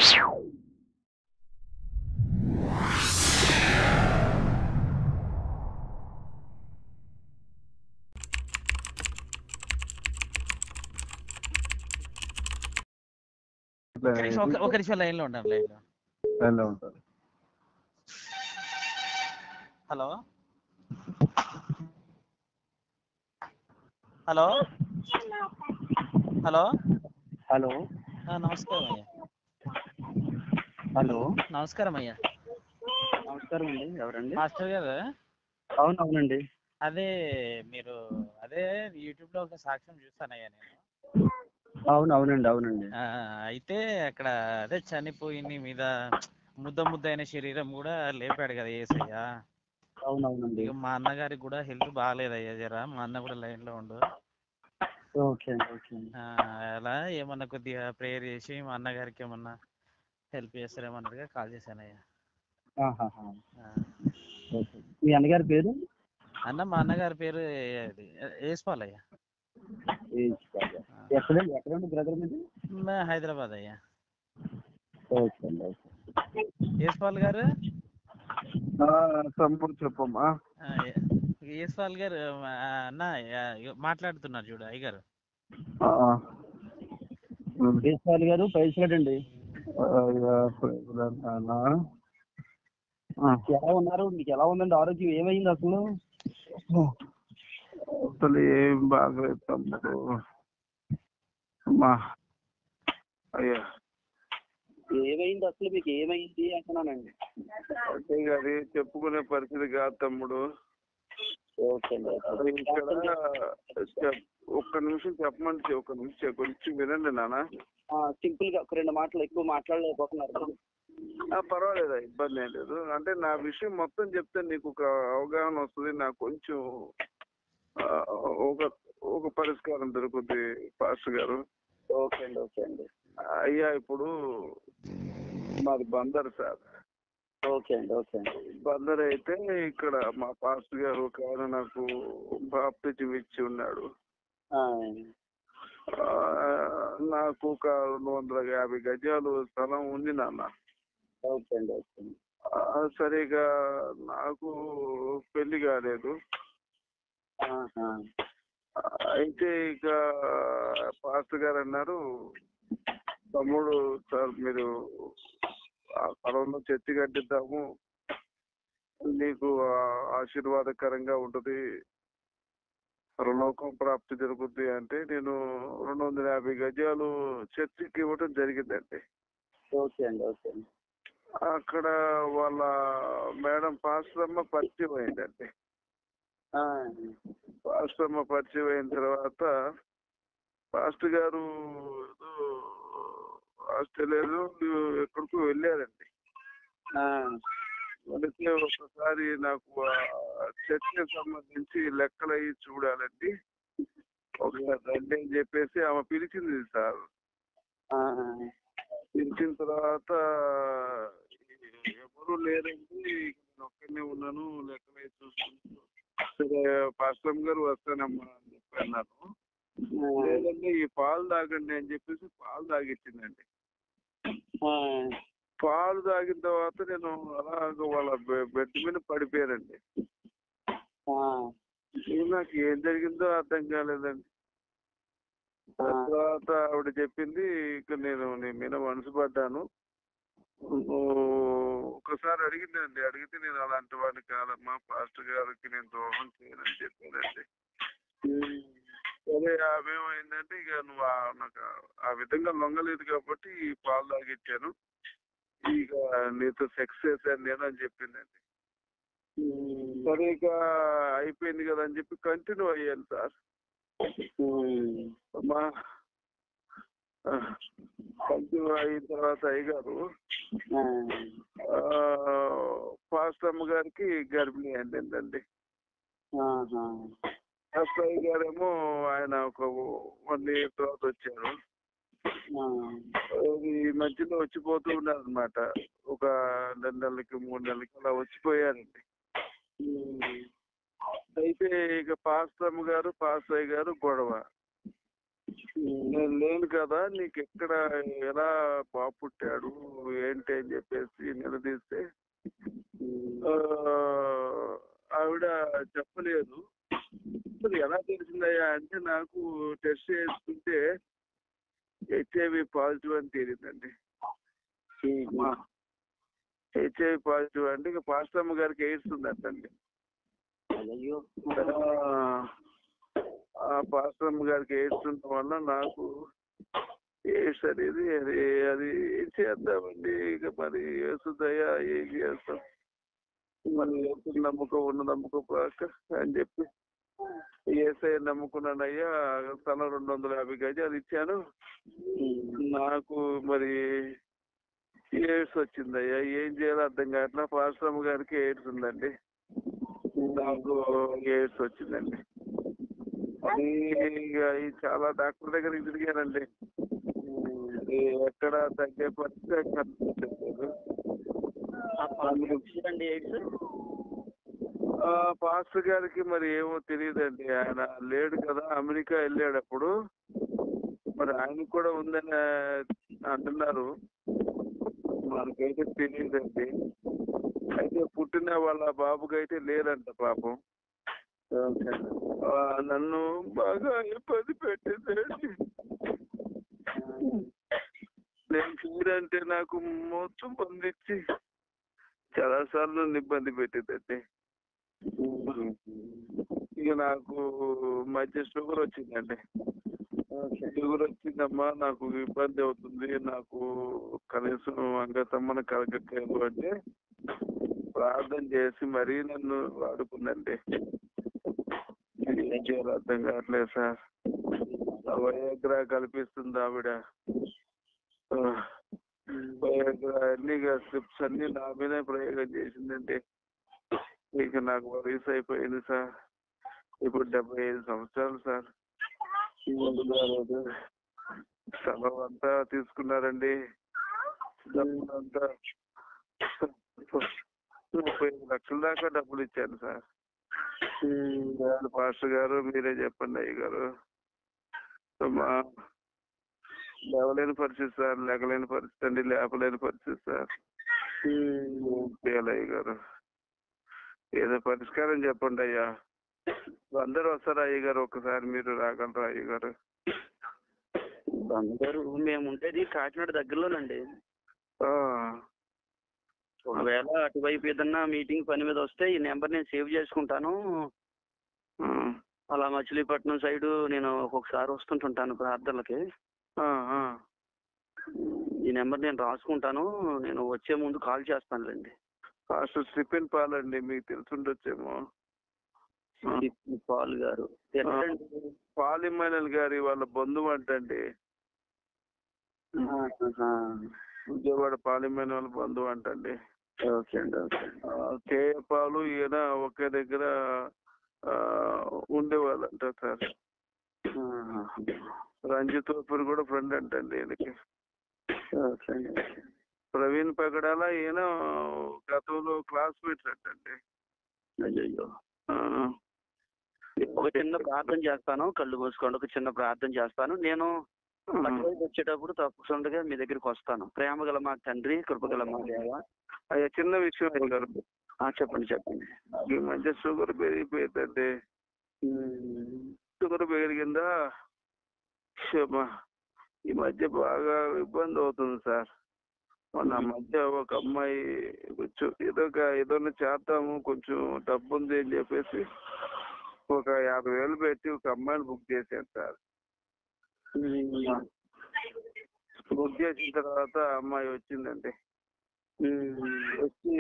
ఒక నిమిషం లైన్ లో ఉండండి. లైన్లో ఉంటారు. హలో హలో హలో హలో నమస్కారం అయ్యా. హలో నమస్కారం అయ్యా. నమస్కారం అండి. ఎవరండి? మాస్టర్ గారు, అవునవునండి. అదే మీరు యూట్యూబ్ లో ఒక సాక్ష్యం చూస్తానయ్యా నేను. అవునండి. అయితే అక్కడ చనిపోయి మీద ముద్ద అయిన శరీరం కూడా లేపాడు కదా యేసయ్య. అవునవునండి. ఇక మా అన్నగారికి కూడా హెల్త్ బాగాలేదయ్యా, జరా మా అన్న కూడా లైన్ లో ఉండు. ఓకే అండి. అలా ఏమన్నా కొద్దిగా ప్రేయర్ చేసి మా అన్నగారికి ఏమన్నా హెల్ప్ చేస్తారేమన్నట్టుగా కాల్ చేశానయ్యా. మీ అన్నగారి పేరు? మా అన్నగారి పేరు యేసుపాల్ అయ్యా. ఎక్కడండి బ్రదర్ మీది? హైదరాబాద్ అయ్యా. ఓకే అండి. యేసుపాల్ గారు తమ్ముడు చెప్పమ్మా. యేసుపాల్ గారు అన్న మాట్లాడుతున్నారు చూడు అయ్యగారు. యేసుపాల్ గారు పైసలండి. ఎలా ఉన్నారు? మీకు ఎలా ఉందండి ఆరోగ్యం? ఏమైంది అసలు? అసలు ఏం బాగలేదు తమ్ముడు. అమ్మా అయ్యా, ఏమైంది అసలు? మీకు ఏమైంది అంటున్నానండి. అంటే అది చెప్పుకునే పరిస్థితి కాదు తమ్ముడు. ఓకే అండి. ఇక్కడ ఒక్క నిమిషం చెప్పమంటే కొంచెం వినండి నాన్న. సింపుల్ గా ఒక 2 మాటలు, ఎక్కువ మాట్లాడలేకపోతున్నారు. పర్వాలేదు, ఇబ్బంది ఏం లేదు. అంటే నా విషయం మొత్తం చెప్తే నీకు ఒక అవగాహన వస్తుంది. నాకు కొంచెం ఒక పరిష్కారం దొరుకుతుంది పాస్టర్ గారు. ఓకే అండి. అయ్యా, ఇప్పుడు మాది బందర్ సార్. ఓకే అండి. బందర్ అయితే ఇక్కడ మా పాస్టర్ గారు ఒక ఆయన నాకు బాప్తిజం ఇచ్చి ఉన్నాడు. నాకు ఒక 250 గజాలు స్థలం ఉంది నాన్న. ఓకే అండి. సరిగా నాకు పెళ్లి కాలేదు. అయితే ఇక పాస్టర్ గారు అన్నారు, తమ్ముడు సార్ మీరు ఆ స్థలంలో చర్చి కట్టిద్దాము, నీకు ఆశీర్వాదకరంగా ఉంటుంది, పరలోకం ప్రాప్తి జరుగుద్ది అంటే నేను 250 గజాలు చర్చికి ఇవ్వడం జరిగిందండి. ఓకే అండి. అక్కడ వాళ్ళ మేడం పాస్టర్ అమ్మ పరిచయం అయిందండి. పాస్టర్ అమ్మ పరిచయం అయిన తర్వాత పాస్టర్ గారు ఆస్ట్రేలియాలో ఎక్కడికో వెళ్ళారండి. వెళితే ఒకసారి నాకు చర్చకి సంబంధించి లెక్కలు అయ్యి చూడాలండి, ఒకసారి రండి అని చెప్పేసి ఆమె పిలిచింది సార్. పిలిచిన తర్వాత ఎవరు లేరండి, నేను ఒక్కనే ఉన్నాను, లెక్కలు అయ్యి చూసుకుంటూ సరే పాస్టర్ గారు వస్తానమ్మా అని చెప్పి అన్నాను. లేదండి ఈ పాలు తాగండి అని చెప్పేసి పాలు తాగిచ్చిందండి. పాలు తాగిన తర్వాత నేను అలాగ వాళ్ళ బెడ్ మీద పడిపోయానండి. నాకు ఏం జరిగిందో అర్థం కాలేదండి. తర్వాత ఆవిడ చెప్పింది, ఇక నేను నీ మీద మనసు పడ్డాను, ఒకసారి అడిగిందండి. అడిగితే నేను అలాంటి వాడిని కాదమ్మా, పాస్టర్ గారికి నేను ద్రోహం చేయనని చెప్పానండి. సరే ఆమెమైందంటే ఇక నువ్వు నాకు ఆ విధంగా లొంగలేదు కాబట్టి పాలు తాగిచ్చాను, ఇక నీతో సెక్స్ చేశాను నేను అని చెప్పిందండి. సరే ఇక అయిపోయింది కదా అని చెప్పి కంటిన్యూ అయ్యాను సార్. అమ్మా కంటిన్యూ అయిన తర్వాత అయ్యగారు పాస్టర్ అమ్మ గారికి గర్భిణి అయిందండి. పాస్టర్ అయ్య గారేమో ఆయన ఒక 1 year తర్వాత వచ్చారు. ఈ మధ్యలో వచ్చిపోతూ ఉన్నారు అనమాట. ఒక 2 నెలలకి 3 నెలలకి అలా వచ్చిపోయారండి. అయితే ఇక పాస్టర్ అమ్మ గారు పాస్టర్ అయ్య గారు గొడవ. నేను లేను కదా, నీకు ఎక్కడ ఎలా బాబు పుట్టాడు ఏంటి అని చెప్పేసి నిలదీస్తే ఆవిడ చెప్పలేదు. మరి ఎలా తెలిసిందయ్యా అంటే, నాకు టెస్ట్ చేసుకుంటే HIV పాజిటివ్ అని తేలిందండి. HIV పాజిటివ్ అంటే ఇక పాస్టమ్మ గారికి ఎయిడ్స్ ఉందంటండి. ఆ పాస్టమ్మ గారికి ఎయిడ్స్ ఉండటం వల్ల నాకు ఎయిడ్స్ అనేది అది ఏం చేద్దామండి, ఇక మరి వేస్తుందయ్యా ఏం చేస్తాం, మరి నమ్మకం ఉన్న నమ్మకం పాక అని చెప్పి ఏసఐ నమ్ముకున్నానయ్యా. తన 250 గజాలు ఇచ్చాను. నాకు మరి ఎయిడ్స్ వచ్చిందయ్యా, ఏం చేయాలో అర్థం కావట్లా. పాస్టమ్మ గారికి ఎయిడ్స్ ఉందండి, నాకు ఎయిడ్స్ వచ్చిందండి. అది ఇక చాలా డాక్టర్ దగ్గరికి తిరిగానండి, ఎక్కడ తగ్గే పరిస్థితి కనిపించలేదు. పాస్టర్ గారికి మరి ఏమో తెలియదండి, ఆయన లేడు కదా, అమెరికా వెళ్ళాడు అప్పుడు. మరి ఆయనకు కూడా ఉందని అంటున్నారు, మనకైతే తెలియదండి. అయితే పుట్టిన వాళ్ళ బాబుకి అయితే లేదంట పాపం. నన్ను బాగా ఇబ్బంది పెట్టిందండి. నేను చూడంటే నాకు మొత్తం పొందించి చాలా సార్లు ఇబ్బంది పెట్టిందండి. ఇక నాకు మధ్య షుగర్ వచ్చిందండి. షుగర్ వచ్చిందమ్మా, నాకు ఇబ్బంది అవుతుంది, నాకు కనీసం అంగతమ్మన కలగట్లేదు అంటే ప్రార్థన చేసి మరీ నన్ను వాడుకుందండి. ఏం చేయాలో అర్థం కావట్లేదు సార్. వయోగ్రా కల్పిస్తుంది ఆవిడ, వయోగ్రా అన్ని స్లిప్స్ అన్ని నా మీద ప్రయోగం చేసిందండి. ఇక నాకు వయసు అయిపోయింది సార్, ఇప్పుడు 75 సంవత్సరాలు సార్. స్థలం అంతా తీసుకున్నారండి, అంతా 35 లక్షల దాకా డబ్బులు ఇచ్చాను సార్. పాస్టర్ గారు మీరే చెప్పండి అయ్య గారు, లేవలేని పరిస్థితి సార్, లేకలేని పరిస్థితి అండి, లేపలేని పరిస్థితి సార్. అయ్య గారు ఏదో పరిష్కారం చెప్పండి అయ్యా. అందరూ వస్తారా అయ్య గారు? ఒకసారి మీరు రాగలరా అయ్య గారు? అందరూ మేము ఉండేది కాకినాడ దగ్గరలోనండి. ఒకవేళ అటువైపు ఏదన్నా మీటింగ్ పని మీద వస్తే ఈ నెంబర్ నేను సేవ్ చేసుకుంటాను. అలా మచిలీపట్నం సైడ్ నేను ఒక్కొక్కసారి వస్తుంటుంటాను ప్రార్థనలకి. ఈ నెంబర్ నేను రాసుకుంటాను, నేను వచ్చే ముందు కాల్ చేస్తానులేండి. పాస్టర్ స్టీఫెన్ పాల్ అండి, మీకు తెలుసుండొచ్చేమో. పాల్ గారు పాల్ ఇమ్మానుయేల్ గారి వాళ్ళ బంధువు అంటండి, విజయవాడ పాల్ ఇమ్మానుయేల్ బంధువు అంటండి. ఓకే అండి. కేఏ పాలు ఈయన ఒకే దగ్గర ఉండేవాళ్ళంట సార్. రంజిత్ తోపూర్ కూడా ఫ్రెండ్ అంటండి ఈయనకి. ప్రవీణ్ పగడాల ఈయన గతంలో క్లాస్మేట్స్ అంటండి. అయ్యో, ఒక చిన్న ప్రార్థన చేస్తాను, కళ్ళు మూసుకోండి. ఒక చిన్న ప్రార్థన చేస్తాను. నేను వచ్చేటప్పుడు తప్పకుండా మీ దగ్గరికి వస్తాను. ప్రేమ గల మా తండ్రి, కృపగల మా దేవ. అయ్యా చిన్న విషయం అయ్య గారు. చెప్పండి చెప్పండి. ఈ మధ్య షుగర్ పెరిగిపోయిందండి. షుగర్ పెరిగిందా ఈ మధ్య బాగా ఇబ్బంది అవుతుంది సార్. మొన్న మధ్య ఒక అమ్మాయి కొంచెం ఏదైనా చేద్దాము, కొంచెం డబ్బు ఉంది అని చెప్పేసి ఒక 50,000 పెట్టి ఒక అమ్మాయిని బుక్ చేశాను సార్. బుక్ చేసిన తర్వాత అమ్మాయి వచ్చిందండి. వచ్చి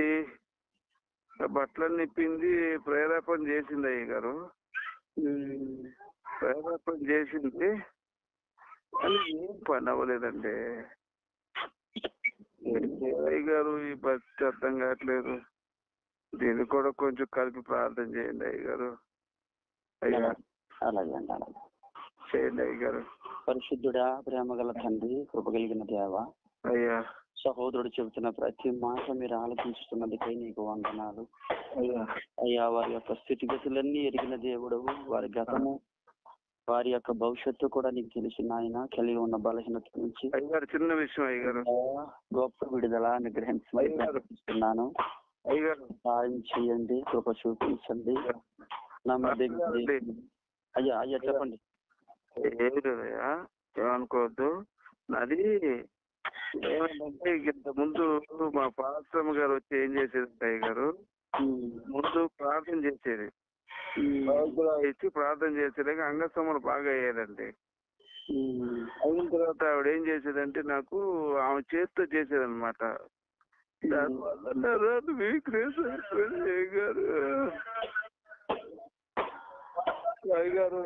బట్టలన్నీ నిప్పింది, ప్రేరేపణ చేసింది అయ్య గారు. ప్రేరేపణ చేసింది అని ఏం పని అవ్వలేదండి అయ్య గారు. ఈ పరిస్థితి అర్థం కావట్లేదు. దీన్ని కూడా కొంచెం కలిపి ప్రార్థన చేయండి అయ్య గారు. అయ్యా అలాగే చేయండి అయ్య గారు. పరిశుద్ధుడా, ప్రేమ గల తండ్రి, కృపగలిగిన దేవ, అయ్యా సహోదరుడు చెబుతున్న ప్రతి మాట మీరు ఆలోచించుతున్నదికై నీకు వందనాలు అయ్యా. వారి యొక్క స్థితిగతులన్నీ ఎరిగిన దేవుడవు, వారి గతము వారి యొక్క భవిష్యత్తు కూడా నీకు తెలిసిన ఆయన కలిగి ఉన్న బలహీనత నుంచి అయ్యగారు చిన్న విషయం అయ్యగారు, గొప్ప విడుదల అనుగ్రహిస్తున్నాను. అయ్యగారు సహాయం చేయండి, కృప చూపించండి. అయ్యా అయ్యా చెప్పండి. ఏమి లేదయ్యా, ఏమనుకోవద్దు. అది ఏమంటే ఇంత ముందు మా పాస్టమ్ గారు వచ్చి ఏం చేసేది అయ్యగారు, ముందు ప్రార్థన చేసేది, ఇచ్చి ప్రార్థన చేసేలాగ అంగస్తములు బాగా అయ్యేదండి. అయిన తర్వాత ఆవిడ ఏం చేసేదంటే నాకు ఆమె చేతితో చేసేదన్నమాట. దానివల్ల వీక్నెస్ అయ్యగారు అయ్యగారు